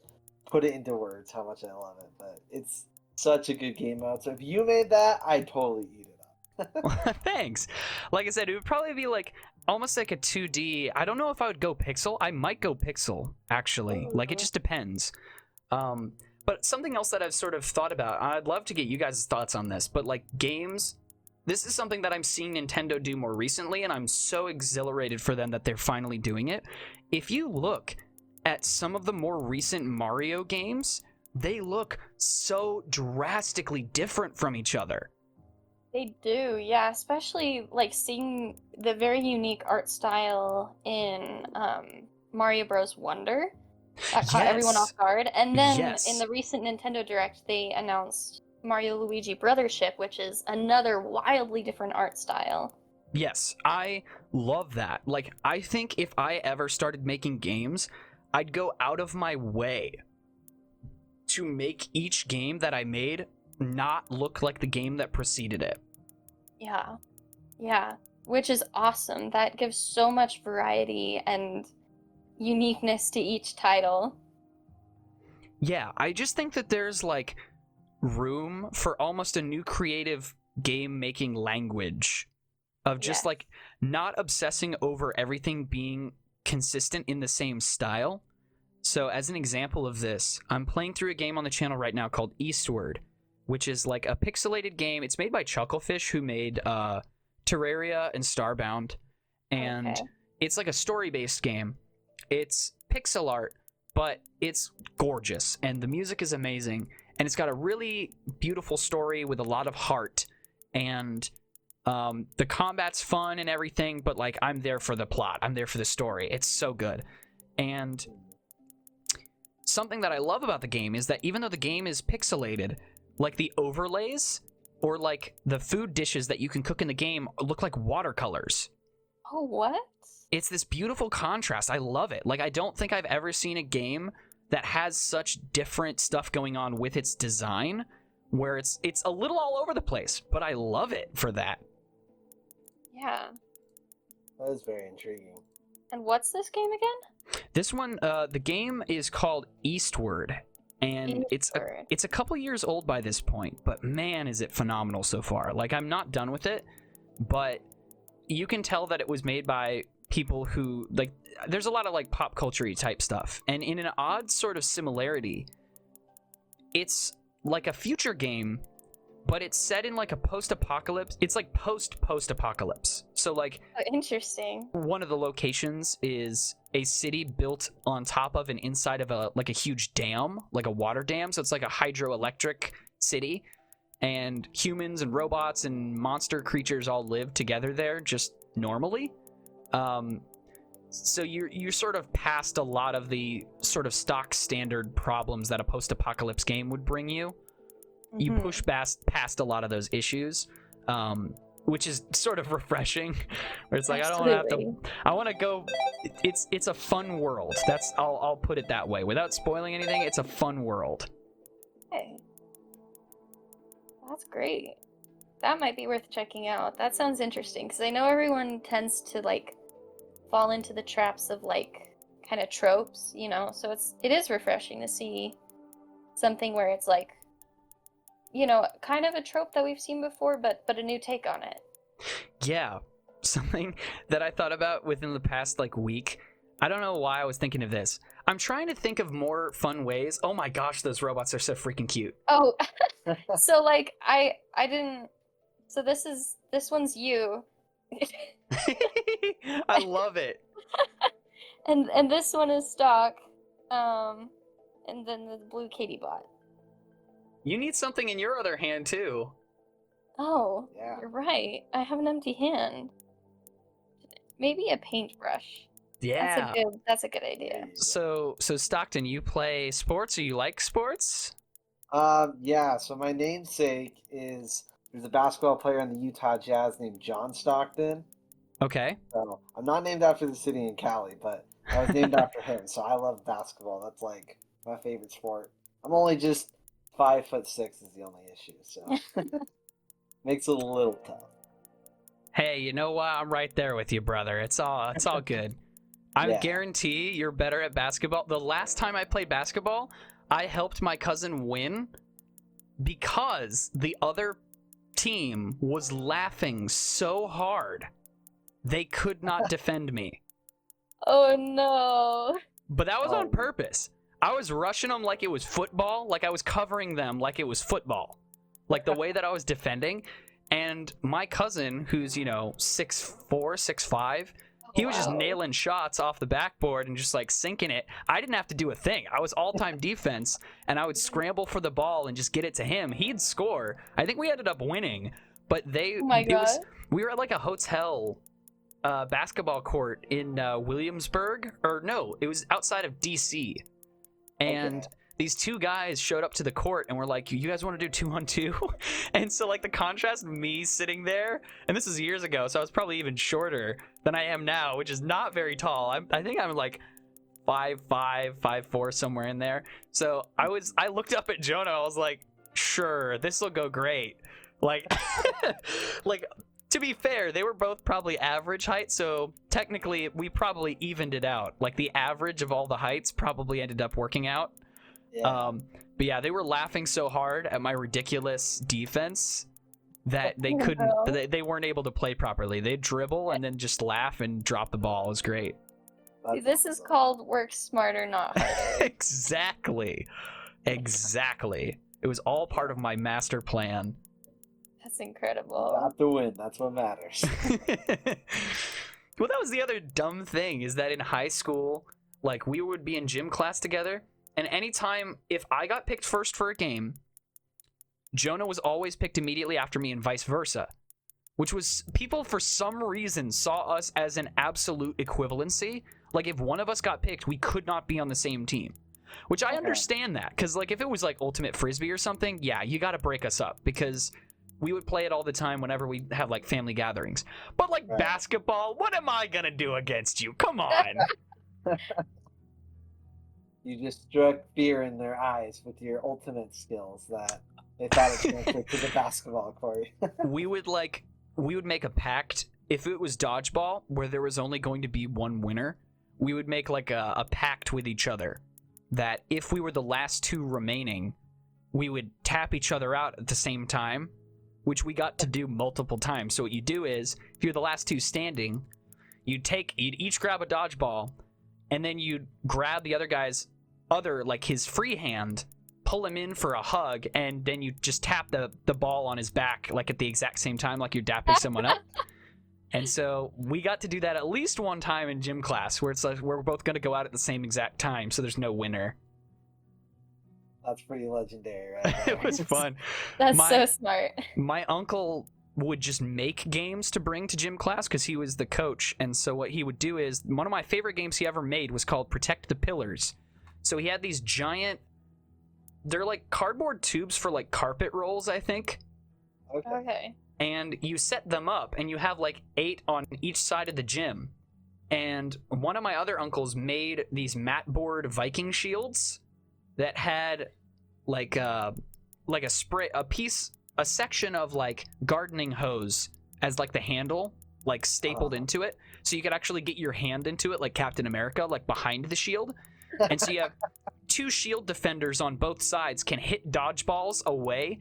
put it into words how much I love it, but it's such a good game mode. So if you made that, I'd totally eat it up. Thanks. Like I said, it would probably be like almost like a 2D. I don't know if I would go pixel. I might go pixel, actually. Like, it just depends. But something else that I've sort of thought about, I'd love to get you guys' thoughts on this, but like games, this is something that I'm seeing Nintendo do more recently, and I'm so exhilarated for them that they're finally doing it. If you look at some of the more recent Mario games, they look so drastically different from each other. They do, yeah, especially like seeing the very unique art style in Mario Bros. Wonder. That caught everyone off guard. And then in the recent Nintendo Direct, they announced Mario Luigi Brothership, which is another wildly different art style. Yes, I love that. Like, I think if I ever started making games, I'd go out of my way to make each game that I made not look like the game that preceded it. Yeah. Yeah. Which is awesome. That gives so much variety and uniqueness to each title. Yeah, I just think that there's, like, room for almost a new creative game-making language of just, like, not obsessing over everything being consistent in the same style. So, as an example of this, I'm playing through a game on the channel right now called Eastward, which is, like, a pixelated game. It's made by Chucklefish, who made Terraria and Starbound, and it's, like, a story-based game. It's pixel art, but it's gorgeous, and the music is amazing, and it's got a really beautiful story with a lot of heart, and the combat's fun and everything, but, like, I'm there for the plot. I'm there for the story. It's so good. And something that I love about the game is that even though the game is pixelated, like, the overlays or, like, the food dishes that you can cook in the game look like watercolors. Oh, what? It's this beautiful contrast. I love it. Like, I don't think I've ever seen a game that has such different stuff going on with its design, where it's a little all over the place, but I love it for that. Yeah. That is very intriguing. And what's this game again? This one, the game is called Eastward, and it's a couple years old by this point, but man, is it phenomenal so far. Like, I'm not done with it, but you can tell that it was made by people who, like, there's a lot of, like, pop culture-y type stuff, and in an odd sort of similarity, it's like a future game, but it's set in, like, a post-apocalypse. It's like post-apocalypse. So, like, interesting. One of the locations is a city built on top of and inside of a huge dam, like a water dam. So it's like a hydroelectric city, and humans and robots and monster creatures all live together there just normally. So you're sort of past a lot of the sort of stock standard problems that a post-apocalypse game would bring you. You push past a lot of those issues, which is sort of refreshing. Where it's like, Absolutely. I don't have to. I want to go. It's a fun world. I'll put it that way. Without spoiling anything, it's a fun world. Okay. That's great. That might be worth checking out. That sounds interesting, because I know everyone tends to, like, fall into the traps of, like, kind of tropes, so it is refreshing to see something where it's like, kind of a trope that we've seen before, but a new take on it. Yeah, something that I thought about within the past like week. I don't know why I was thinking of this. I'm trying to think of more fun ways. Oh my gosh, those robots are so freaking cute. Oh, so like I didn't. So this one's you. I love it. And this one is stock. And then the BlueeKatieBot. You need something in your other hand too. Oh, Yeah. You're right. I have an empty hand. Maybe a paintbrush. Yeah. That's a good idea. So Stockton, you play sports or you like sports? Yeah, so my namesake is there's a basketball player in the Utah Jazz named John Stockton. Okay. So I'm not named after the city in Cali, but I was named after him. So I love basketball. That's like my favorite sport. I'm only just 5'6" is the only issue, so makes it a little tough. Hey, you know what? I'm right there with you, brother. It's all good. I Yeah. guarantee you're better at basketball. The last time I played basketball, I helped my cousin win because the other team was laughing so hard they could not defend me. Oh no. But that was on purpose. I was rushing them like it was football, like I was covering them like it was football. Like the way that I was defending. And my cousin, who's, 6'4", 6'5", he was just nailing shots off the backboard and just like sinking it. I didn't have to do a thing. I was all-time defense, and I would scramble for the ball and just get it to him. He'd score. I think we ended up winning, but Oh my God. we were at like a hotel basketball court in Williamsburg, or no, it was outside of DC, and Okay. these two guys showed up to the court and were like, you guys want to do 2-on-2? And so like the contrast of me sitting there, and this is years ago, so I was probably even shorter than I am now, which is not very tall. I think I'm like 5'5", 5'4", somewhere in there. So I looked up at Jonah, I was like, sure, this will go great. Like like to be fair, they were both probably average height, so technically we probably evened it out. Like the average of all the heights probably ended up working out. Yeah. But yeah, they were laughing so hard at my ridiculous defense that they couldn't, they weren't able to play properly. They'd dribble and then just laugh and drop the ball. It was great. See, this is called work smarter, not harder. Exactly. It was all part of my master plan. That's incredible. Got the win. That's what matters. Well, that was the other dumb thing, is that in high school, like, we would be in gym class together, and anytime, if I got picked first for a game, Jonah was always picked immediately after me and vice versa, which was, people for some reason saw us as an absolute equivalency. Like, if one of us got picked, we could not be on the same team, which I understand that, because, like, if it was, like, Ultimate Frisbee or something, yeah, you gotta break us up, because we would play it all the time whenever we have, like, family gatherings. But, like, basketball, what am I gonna do against you? Come on. You just struck fear in their eyes with your ultimate skills that they thought it transferred to the basketball court. we would make a pact. If it was dodgeball, where there was only going to be one winner, we would make like a pact with each other that if we were the last two remaining, we would tap each other out at the same time, which we got to do multiple times. So what you do is, if you're the last two standing, you'd each grab a dodgeball, and then you'd grab the other guy's his free hand, pull him in for a hug, and then you just tap the ball on his back, like at the exact same time, like you're dapping someone up. And so we got to do that at least one time in gym class, where it's like we're both going to go out at the same exact time, so there's no winner. That's pretty legendary, right? It was fun. That's so smart. My uncle would just make games to bring to gym class because he was the coach. And so what he would do is, one of my favorite games he ever made was called Protect the Pillars. So he had these giant, they're like cardboard tubes for like carpet rolls, I think. Okay. And you set them up, and you have like 8 on each side of the gym. And one of my other uncles made these mat board Viking shields that had like a section of like gardening hose as like the handle, like stapled into it, so you could actually get your hand into it like Captain America, like behind the shield. And so you have two shield defenders on both sides can hit dodgeballs away,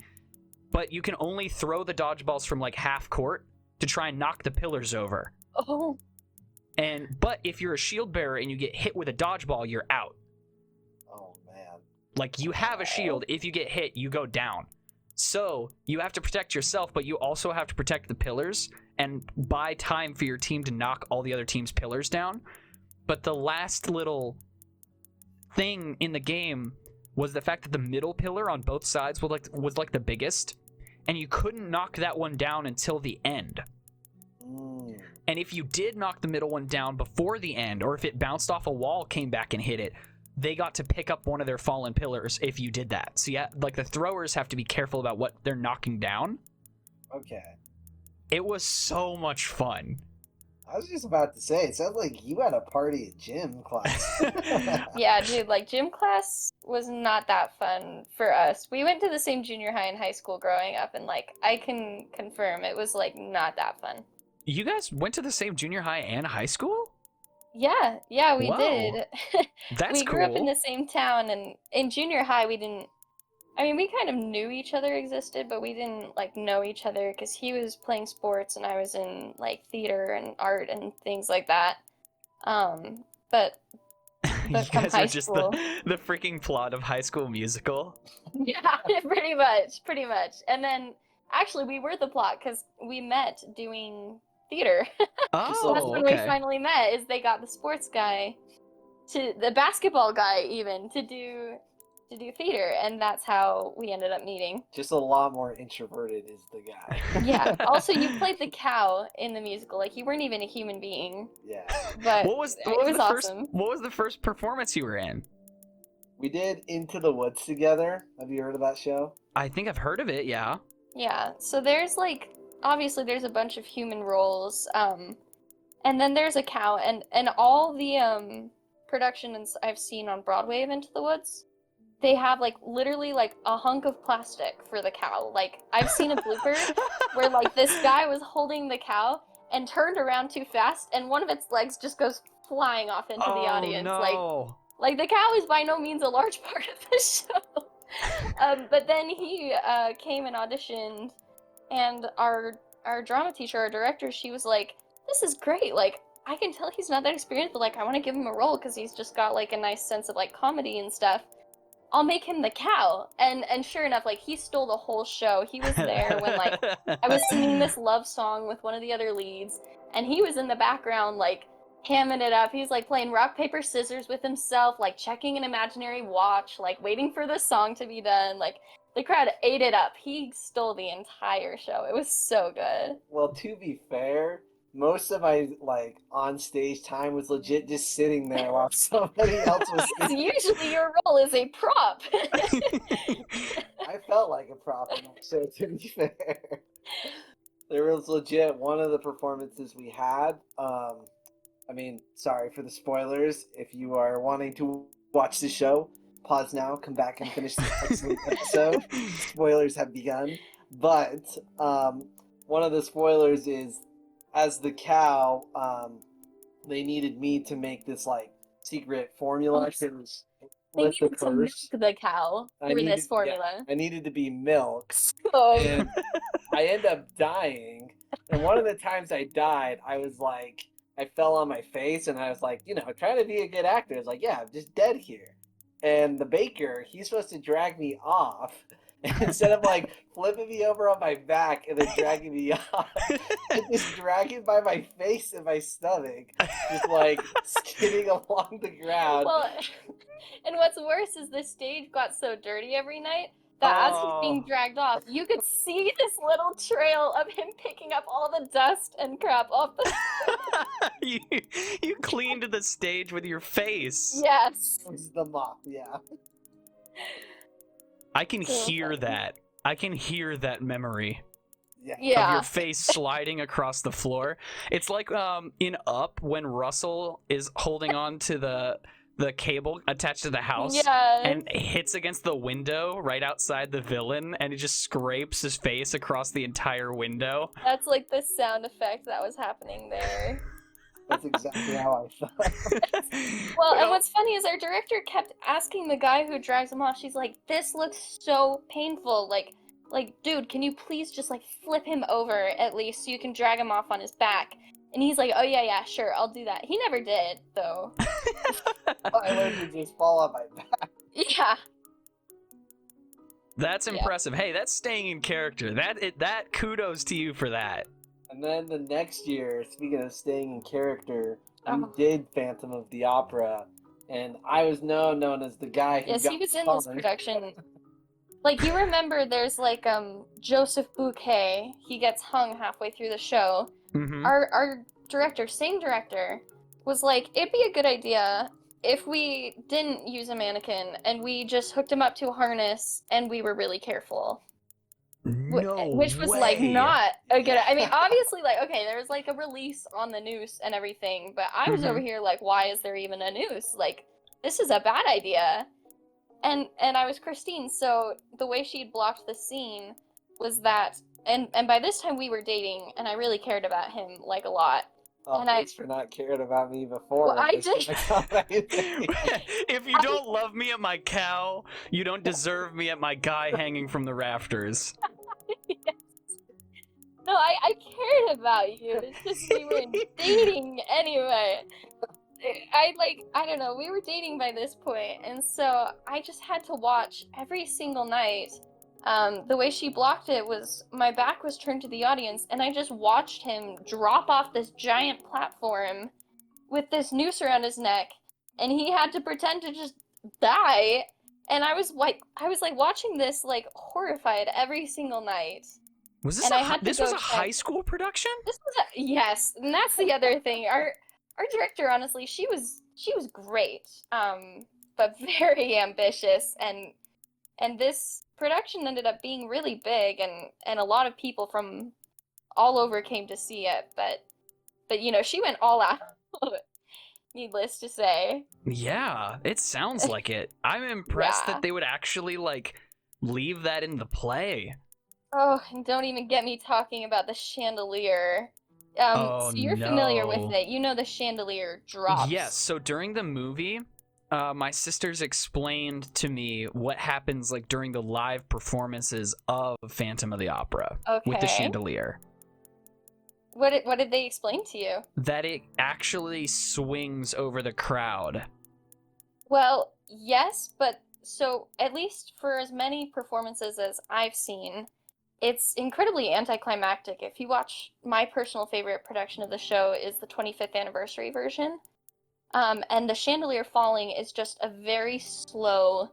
but you can only throw the dodgeballs from like half court to try and knock the pillars over. Oh. But if you're a shield bearer and you get hit with a dodgeball, you're out. Oh man. Like, you have a shield. If you get hit, you go down. So you have to protect yourself, but you also have to protect the pillars and buy time for your team to knock all the other team's pillars down. But the last little thing in the game was the fact that the middle pillar on both sides was like the biggest, and you couldn't knock that one down until the end. And if you did knock the middle one down before the end, or if it bounced off a wall, came back and hit it, they got to pick up one of their fallen pillars if you did that. So yeah, like, the throwers have to be careful about what they're knocking down. Okay. It was so much fun. I was just about to say, it sounds like you had a party at gym class. Yeah, dude, like, gym class was not that fun for us. We went to the same junior high and high school growing up, and, like, I can confirm it was, like, not that fun. You guys went to the same junior high and high school? Yeah, we Whoa. did. That's we grew up in cool. the same town, and in junior high we didn't. I mean, we kind of knew each other existed, but we didn't like know each other because he was playing sports and I was in like theater and art and things like that. But You from guys high are just school, the freaking plot of High School Musical. yeah, pretty much. And then actually we were the plot because we met doing theater. Oh, That's when we okay. finally met. Is they got the sports guy, to the basketball guy even to do theater, and that's how we ended up meeting. Just a lot more introverted is the guy. Yeah. Also, you played the cow in the musical. Like, you weren't even a human being. Yeah. But What was it was the awesome. What was the first performance you were in? We did Into the Woods together. Have you heard of that show? I think I've heard of it. Yeah. Yeah. So there's like, obviously there's a bunch of human roles, and then there's a cow, and all the productions I've seen on Broadway of Into the Woods, they have like literally like a hunk of plastic for the cow. Like, I've seen a blooper where like this guy was holding the cow and turned around too fast, and one of its legs just goes flying off into the audience. No. Like the cow is by no means a large part of the show. But then he came and auditioned, and our drama teacher, our director, she was like, "This is great. Like, I can tell he's not that experienced, but like I want to give him a role because he's just got like a nice sense of like comedy and stuff. I'll make him the cow." And sure enough, like, he stole the whole show. He was there when like I was singing this love song with one of the other leads, and he was in the background like hamming it up. He's like playing rock paper scissors with himself, like checking an imaginary watch, like waiting for the song to be done. Like, the crowd ate it up. He stole the entire show. It was so good. Well, to be fair, most of my like on stage time was legit just sitting there while somebody else was singing. Usually your role is a prop. I felt like a prop in that show, to be fair. There was legit one of the performances we had. I mean, sorry for the spoilers. If you are wanting to watch the show, pause now, come back and finish this excellent episode. Spoilers have begun. But one of the spoilers is, as the cow, they needed me to make this like secret formula. They With the needed to milk first, the cow for this formula. I needed to be milked. Oh. And I end up dying. And one of the times I died, I was like, I fell on my face, and I was like, trying to be a good actor. I was like, yeah, I'm just dead here. And the baker, he's supposed to drag me off. And instead of like flipping me over on my back and then dragging me off, just dragging by my face and my stomach, just like skidding along the ground. Well, and what's worse is the stage got so dirty every night that as he's being dragged off, you could see this little trail of him picking up all the dust and crap off the you cleaned the stage with your face. Yes. It was the mop, yeah. I can So hear funny. that. I can hear that memory Yeah. of Yeah. your face sliding across the floor. It's like in Up when Russell is holding on to the cable attached to the house Yeah. and hits against the window right outside the villain, and it just scrapes his face across the entire window. That's like the sound effect that was happening there. That's exactly how I felt. Well, and what's funny is our director kept asking the guy who drives him off. She's like, "This looks so painful. Like, dude, can you please just like flip him over at least so you can drag him off on his back?" And he's like, "Oh yeah, sure, I'll do that." He never did, though. I learned to just fall on my back. Yeah. That's Yeah. impressive. Hey, that's staying in character. That kudos to you for that. And then the next year, speaking of staying in character, we Oh. did Phantom of the Opera, and I was known as the guy who Yes, got he was in this hung. production. Like, you remember there's like Joseph Bouquet. He gets hung halfway through the show. Mm-hmm. Our director, same director, was like, it'd be a good idea if we didn't use a mannequin and we just hooked him up to a harness and we were really careful. No Which was way. like not a good. I mean, obviously, like, okay, there was like a release on the noose and everything, but I was over here like, why is there even a noose? Like, this is a bad idea. And I was Christine, so the way she'd blocked the scene was that, and by this time we were dating, and I really cared about him like a lot. Oh, And thanks for not caring about me before. Well, I This is did. amazing. If you don't love me at my cow, you don't deserve me at my guy hanging from the rafters. Yes. No, I cared about you. It's just we were dating anyway. I don't know, we were dating by this point, and so I just had to watch every single night. The way she blocked it was my back was turned to the audience, and I just watched him drop off this giant platform with this noose around his neck, and he had to pretend to just die. And I was like watching this like horrified every single night. Was this And I had to this go was a check. high school production? This was yes, and that's the other thing. Our director, honestly, she was great, but very ambitious, and this production ended up being really big, and a lot of people from all over came to see it. But you know, she went all out. Needless to say. Yeah, it sounds like it. I'm impressed Yeah. that they would actually like leave that in the play. Oh, and don't even get me talking about the chandelier. Oh, So you're familiar with no. it. You know the chandelier drops. Yes, so during the movie, my sisters explained to me what happens like during the live performances of Phantom of the Opera with the Okay. chandelier. What did they explain to you? That it actually swings over the crowd. Well, yes, but so at least for as many performances as I've seen, it's incredibly anticlimactic. If you watch, my personal favorite production of the show is the 25th anniversary version. And the chandelier falling is just a very slow,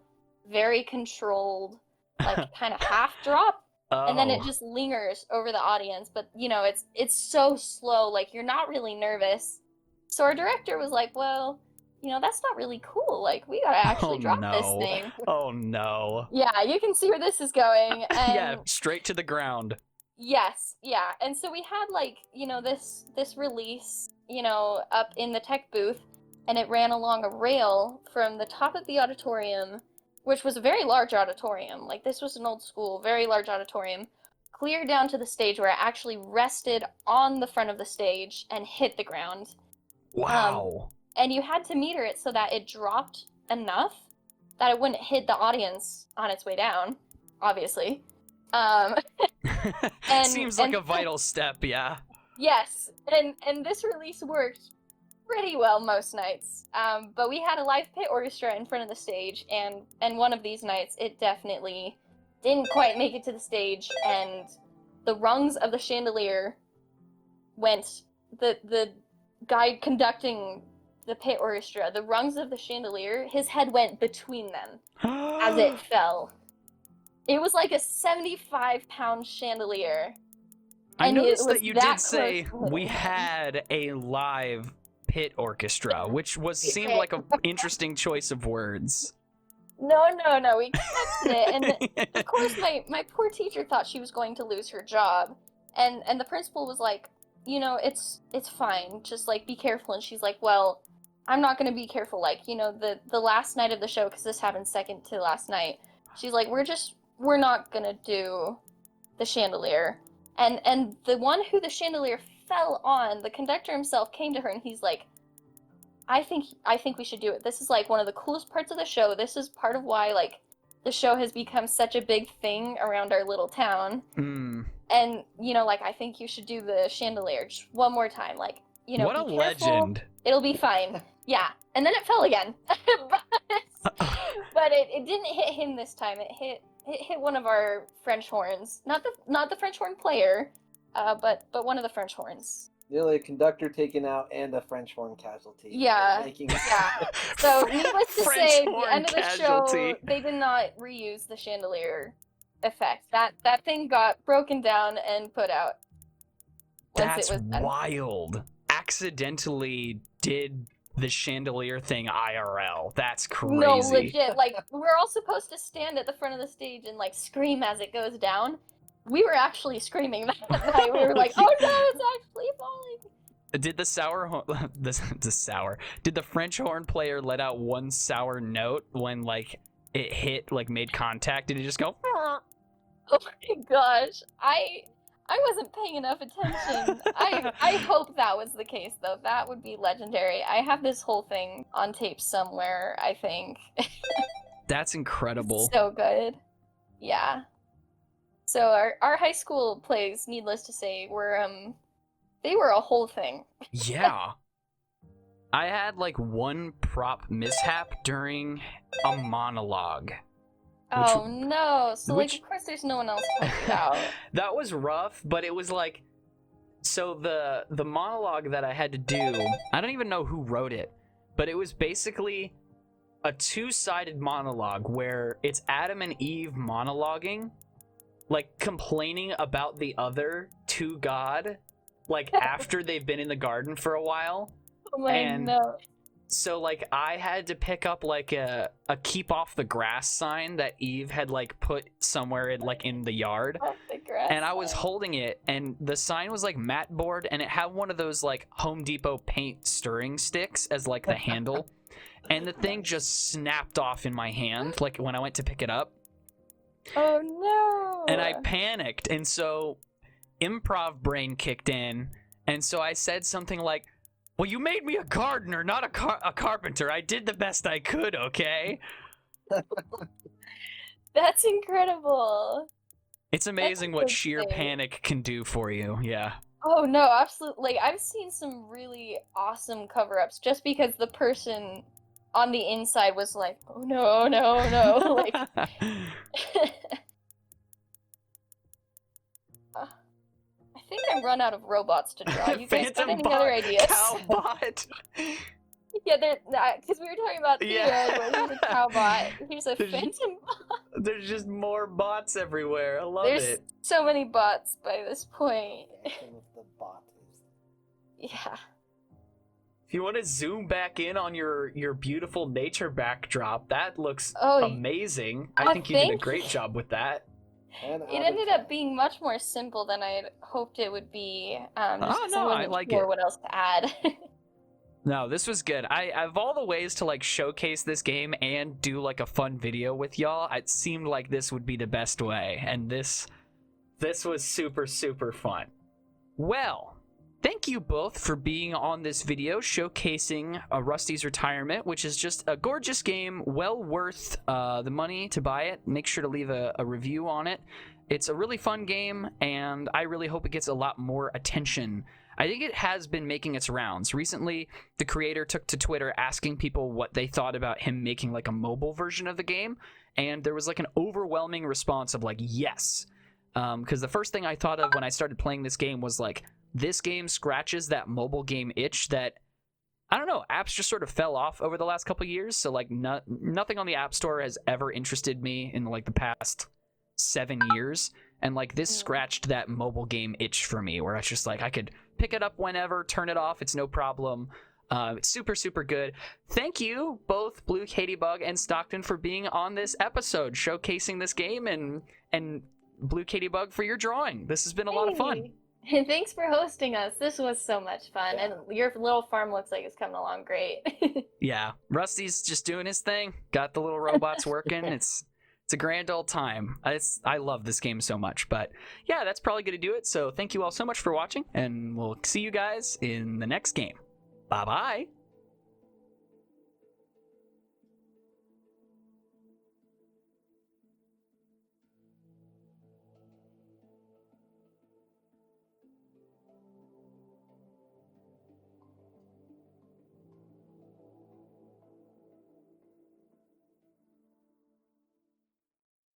very controlled, like kind of half drop, and then it Oh. just lingers over the audience. But you know, it's so slow, like you're not really nervous. So our director was like, "Well, you know, that's not really cool. Like we gotta actually drop this no. thing." Oh no. Yeah, you can see where this is going. And Yeah, straight to the ground. yes, yeah. And so we had like, you know, this release, you know, up in the tech booth, and it ran along a rail from the top of the auditorium, which was a very large auditorium. Like this was an old school, very large auditorium, clear down to the stage where it actually rested on the front of the stage and hit the ground. Wow. And you had to meter it so that it dropped enough that it wouldn't hit the audience on its way down, obviously. Seems like and- a vital step, yeah. Yes, and this release worked pretty well most nights. But we had a live pit orchestra in front of the stage, and one of these nights it definitely didn't quite make it to the stage, and the rungs of the chandelier went. The guy conducting the pit orchestra, the rungs of the chandelier, his head went between them as it fell. It was like a 75-pound chandelier. I and it noticed was that you that did say close to we hitting him. had a live pit orchestra, which seemed like an interesting choice of words. No, we kept it, and of course my poor teacher thought she was going to lose her job, and the principal was like, you know, it's fine, just like be careful, and she's like, well, I'm not gonna be careful. Like, you know, the last night of the show, because this happened second to last night. She's like, we're not gonna do the chandelier. And the one who the chandelier fell on, the conductor himself came to her and he's like, I think we should do it. This is like one of the coolest parts of the show. This is part of why like the show has become such a big thing around our little town. And you know, like I think you should do the chandelier just one more time. Like, you know, what a be careful. legend. It'll be fine. Yeah. And then it fell again. but it didn't hit him this time. It hit one of our French horns. Not the French horn player, but one of the French horns. Nearly a conductor taken out and a French horn casualty. Yeah. Yeah. So needless to French say, horn the end of the casualty. show, they did not reuse the chandelier effect. That thing got broken down and put out. That's wild. Accidentally did the chandelier thing IRL. That's crazy. No, legit. Like, we're all supposed to stand at the front of the stage and, like, scream as it goes down. We were actually screaming that night. We were like, oh no, it's actually falling. Did the Did the French horn player let out one sour note when, like, it hit, like, made contact? Did it just go... Oh my gosh. I wasn't paying enough attention. I hope that was the case, though. That would be legendary. I have this whole thing on tape somewhere, I think. That's incredible. So good. Yeah. So our high school plays, needless to say, they were a whole thing. Yeah. I had, like, one prop mishap during a monologue. Oh no! So like, of course, there's no one else to talk about. That was rough, but it was like, so the monologue that I had to do, I don't even know who wrote it, but it was basically a two-sided monologue where it's Adam and Eve monologuing, like complaining about the other to God, like after they've been in the garden for a while. Oh my no. So, like, I had to pick up, like, a keep off the grass sign that Eve had, like, put somewhere, in the yard. Off the grass and I was holding it, and the sign was, like, mat board, and it had one of those, like, Home Depot paint stirring sticks as, like, the handle. And the thing just snapped off in my hand, like, when I went to pick it up. Oh, no! And I panicked, and so improv brain kicked in, and so I said something like, well, you made me a gardener, not a carpenter. I did the best I could, okay? That's incredible. It's amazing what sheer panic can do for you, yeah. Oh, no, absolutely. Like, I've seen some really awesome cover-ups just because the person on the inside was like, oh, no, no, no. Like... I think I've run out of robots to draw. You guys got any other ideas? Cowbot. Yeah, because we were talking about Theo, where he's a cowbot. Here's a phantom bot. There's just more bots everywhere. I love There's it. so many bots by this point. Yeah. If you want to zoom back in on your beautiful nature backdrop, that looks amazing. I think you did a great job with that. It ended up being much more simple than I had hoped it would be. I like it. What else to add? No, this was good. Of all the ways to like showcase this game and do like a fun video with y'all, it seemed like this would be the best way, and this was super, super fun. Well, thank you both for being on this video showcasing Rusty's Retirement, which is just a gorgeous game, well worth the money to buy it. Make sure to leave a review on it. It's a really fun game, and I really hope it gets a lot more attention. I think it has been making its rounds. Recently, the creator took to Twitter asking people what they thought about him making like a mobile version of the game, and there was like an overwhelming response of like, yes. Because the first thing I thought of when I started playing this game was like, this game scratches that mobile game itch that, I don't know, apps just sort of fell off over the last couple years. So like nothing on the App Store has ever interested me in like the past 7 years. And like this scratched that mobile game itch for me, where it's just like I could pick it up whenever, turn it off, it's no problem. It's super, super good. Thank you, both BlueeKatieBug and Stockton, for being on this episode, showcasing this game, and BlueeKatieBug for your drawing. This has been a lot of fun. And thanks for hosting us. This was so much fun, Yeah. and your little farm looks like it's coming along great. Yeah, Rusty's just doing his thing. Got the little robots working. It's a grand old time. I love this game so much. But yeah, that's probably going to do it. So thank you all so much for watching, and we'll see you guys in the next game. Bye bye.